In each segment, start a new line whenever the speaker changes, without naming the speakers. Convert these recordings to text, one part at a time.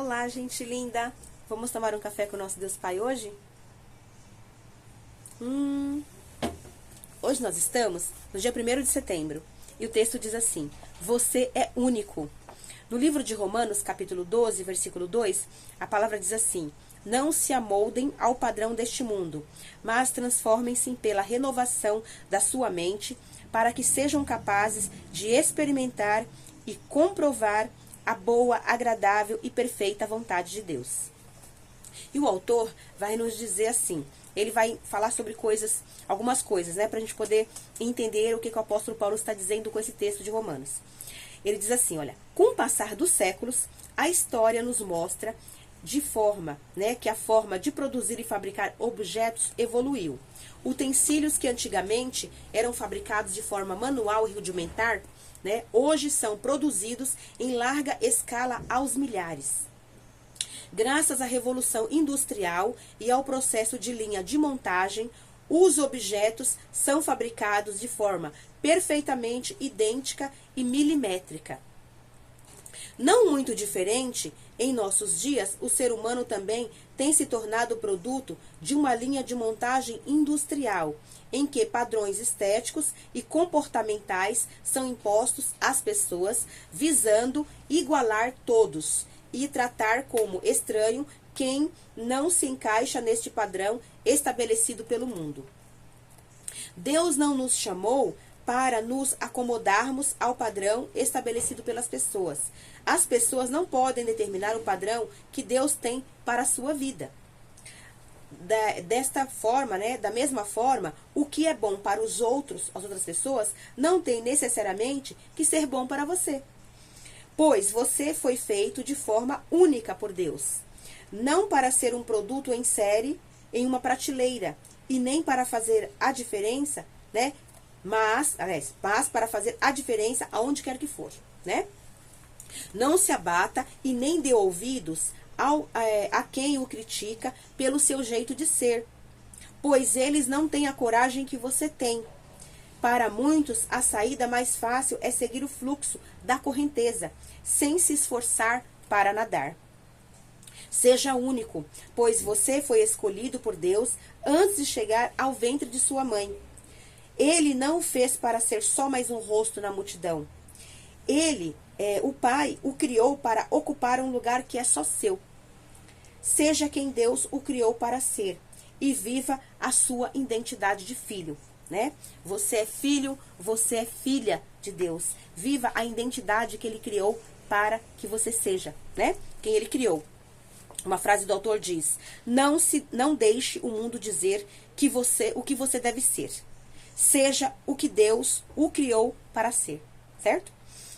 Olá, gente linda! Vamos tomar um café com o nosso Deus Pai hoje? Hoje nós estamos no dia 1º de setembro e o texto diz assim: Você é único. No livro de Romanos, capítulo 12, versículo 2, a palavra diz assim: Não se amoldem ao padrão deste mundo, mas transformem-se pela renovação da sua mente, para que sejam capazes de experimentar e comprovar a boa, agradável e perfeita vontade de Deus. E o autor vai nos dizer assim, ele vai falar sobre algumas coisas, né, para a gente poder entender o que o apóstolo Paulo está dizendo com esse texto de Romanos. Ele diz assim, olha, com o passar dos séculos, a história nos mostra que a forma de produzir e fabricar objetos evoluiu. Utensílios que antigamente eram fabricados de forma manual e rudimentar, né, hoje são produzidos em larga escala aos milhares. Graças à Revolução Industrial e ao processo de linha de montagem, os objetos são fabricados de forma perfeitamente idêntica e milimétrica. Não muito diferente, em nossos dias, o ser humano também tem se tornado produto de uma linha de montagem industrial, em que padrões estéticos e comportamentais são impostos às pessoas, visando igualar todos e tratar como estranho quem não se encaixa neste padrão estabelecido pelo mundo. Deus não nos chamou para nos acomodarmos ao padrão estabelecido pelas pessoas. As pessoas não podem determinar o padrão que Deus tem para a sua vida. Desta forma, né, da mesma forma, o que é bom para as outras pessoas, não tem necessariamente que ser bom para você. Pois você foi feito de forma única por Deus. Não para ser um produto em série, em uma prateleira, e nem para fazer a diferença, né? Mas para fazer a diferença aonde quer que for, né? Não se abata e nem dê ouvidos a quem o critica pelo seu jeito de ser, pois eles não têm a coragem que você tem. Para muitos, a saída mais fácil é seguir o fluxo da correnteza, sem se esforçar para nadar. Seja único, pois você foi escolhido por Deus antes de chegar ao ventre de sua mãe. Ele não o fez para ser só mais um rosto na multidão. O Pai, o criou para ocupar um lugar que é só seu. Seja quem Deus o criou para ser e viva a sua identidade de filho, né? Você é filho, você é filha de Deus. Viva a identidade que Ele criou para que você seja, né? Quem Ele criou. Uma frase do autor diz: Não deixe o mundo dizer o que você deve ser. Seja o que Deus o criou para ser, certo?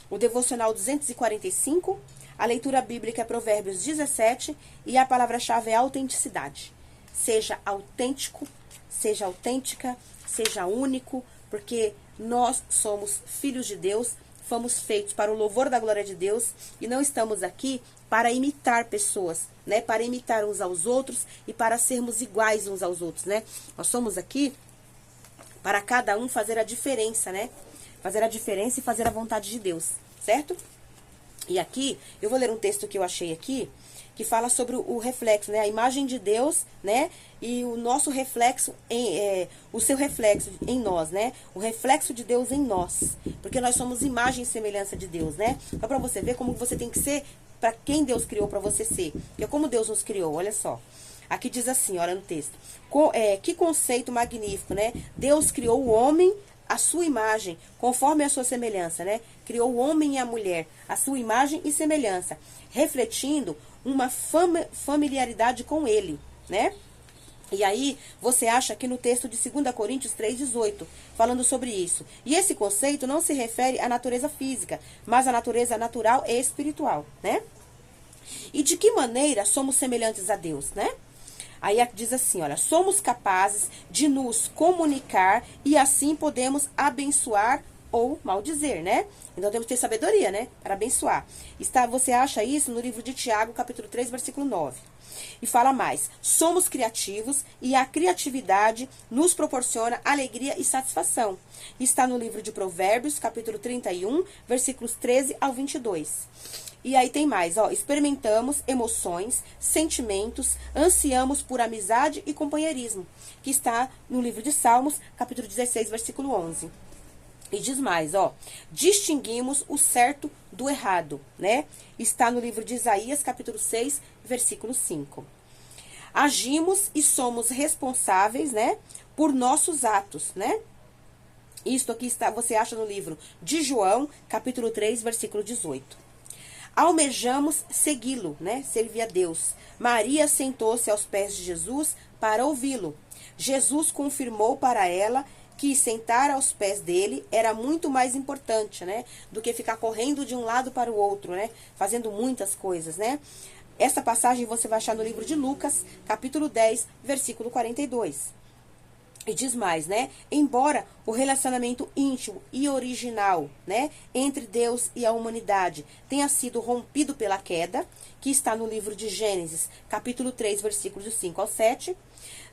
O devocional 245, a leitura bíblica é Provérbios 17 e a palavra-chave é autenticidade. Seja autêntico, seja autêntica, seja único, porque nós somos filhos de Deus, fomos feitos para o louvor da glória de Deus e não estamos aqui para imitar pessoas, né? Para imitar uns aos outros e para sermos iguais uns aos outros, né? Nós somos aqui para cada um fazer a diferença, né? Fazer a diferença e fazer a vontade de Deus, certo? E aqui, eu vou ler um texto que eu achei aqui, que fala sobre o reflexo, né? A imagem de Deus, né? E o nosso reflexo, o seu reflexo em nós, né? O reflexo de Deus em nós. Porque nós somos imagem e semelhança de Deus, né? Só pra você ver como você tem que ser para quem Deus criou para você ser. Porque como Deus nos criou, olha só. Aqui diz assim, olha no texto. Que conceito magnífico, né? Deus criou o homem à sua imagem, conforme a sua semelhança, né? Criou o homem e a mulher, a sua imagem e semelhança, refletindo uma familiaridade com ele, né? E aí, você acha aqui no texto de 2 Coríntios 3,18, falando sobre isso. E esse conceito não se refere à natureza física, mas à natureza natural e espiritual, né? E de que maneira somos semelhantes a Deus, né? Aí diz assim, olha, somos capazes de nos comunicar e assim podemos abençoar ou maldizer, né? Então temos que ter sabedoria, né? Para abençoar. Você acha isso no livro de Tiago, capítulo 3, versículo 9. E fala mais, somos criativos e a criatividade nos proporciona alegria e satisfação. Está no livro de Provérbios, capítulo 31, versículos 13 ao 22. E aí tem mais, ó, experimentamos emoções, sentimentos, ansiamos por amizade e companheirismo, que está no livro de Salmos, capítulo 16, versículo 11. E diz mais, ó, distinguimos o certo do errado, né? Está no livro de Isaías, capítulo 6, versículo 5. Agimos e somos responsáveis, né, por nossos atos, né? Isto aqui está, você acha no livro de João, capítulo 3, versículo 18. Almejamos segui-lo, né? Servir a Deus. Maria sentou-se aos pés de Jesus para ouvi-lo. Jesus confirmou para ela que sentar aos pés dele era muito mais importante, né? Do que ficar correndo de um lado para o outro, né? Fazendo muitas coisas, né? Essa passagem você vai achar no livro de Lucas, capítulo 10, versículo 42. E diz mais, né? Embora o relacionamento íntimo e original, né, entre Deus e a humanidade tenha sido rompido pela queda, que está no livro de Gênesis, capítulo 3, versículos 5 ao 7,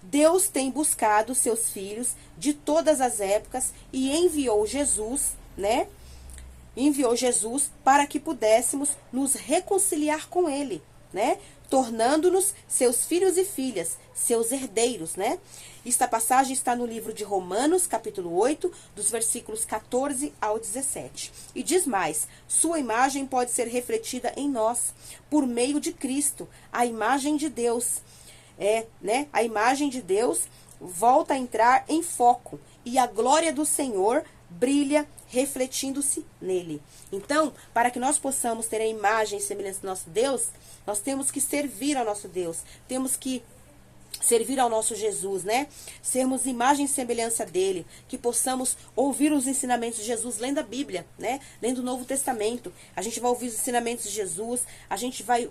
Deus tem buscado seus filhos de todas as épocas e enviou Jesus, né? Enviou Jesus para que pudéssemos nos reconciliar com ele, né? Tornando-nos seus filhos e filhas, seus herdeiros, né? Esta passagem está no livro de Romanos, capítulo 8, dos versículos 14 ao 17. E diz mais, sua imagem pode ser refletida em nós, por meio de Cristo, a imagem de Deus. Né? A imagem de Deus volta a entrar em foco, e a glória do Senhor brilha refletindo-se nele. Então, para que nós possamos ter a imagem e semelhança do nosso Deus, nós temos que servir ao nosso Deus, temos que servir ao nosso Jesus, né? Sermos imagem e semelhança dele, que possamos ouvir os ensinamentos de Jesus lendo a Bíblia, né? Lendo o Novo Testamento. A gente vai ouvir os ensinamentos de Jesus, a gente vai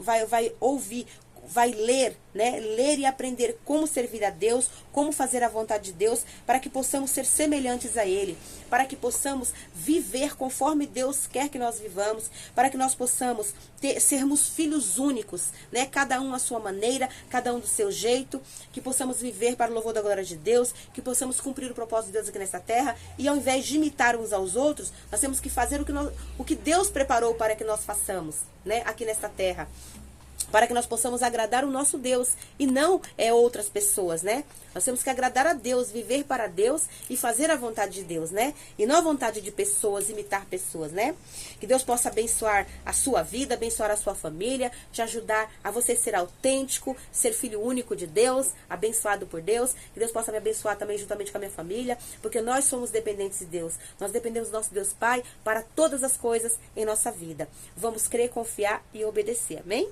ouvir, vai ler, né? Ler e aprender como servir a Deus, como fazer a vontade de Deus, para que possamos ser semelhantes a Ele, para que possamos viver conforme Deus quer que nós vivamos, para que nós possamos sermos filhos únicos, né? Cada um à sua maneira, cada um do seu jeito, que possamos viver para o louvor da glória de Deus, que possamos cumprir o propósito de Deus aqui nessa terra, e ao invés de imitar uns aos outros, nós temos que fazer o que Deus preparou para que nós façamos, né? Aqui nesta terra, para que nós possamos agradar o nosso Deus e não outras pessoas, né? Nós temos que agradar a Deus, viver para Deus e fazer a vontade de Deus, né? E não a vontade de pessoas, imitar pessoas, né? Que Deus possa abençoar a sua vida, abençoar a sua família, te ajudar a você ser autêntico, ser filho único de Deus, abençoado por Deus. Que Deus possa me abençoar também juntamente com a minha família, porque nós somos dependentes de Deus. Nós dependemos do nosso Deus Pai para todas as coisas em nossa vida. Vamos crer, confiar e obedecer, amém?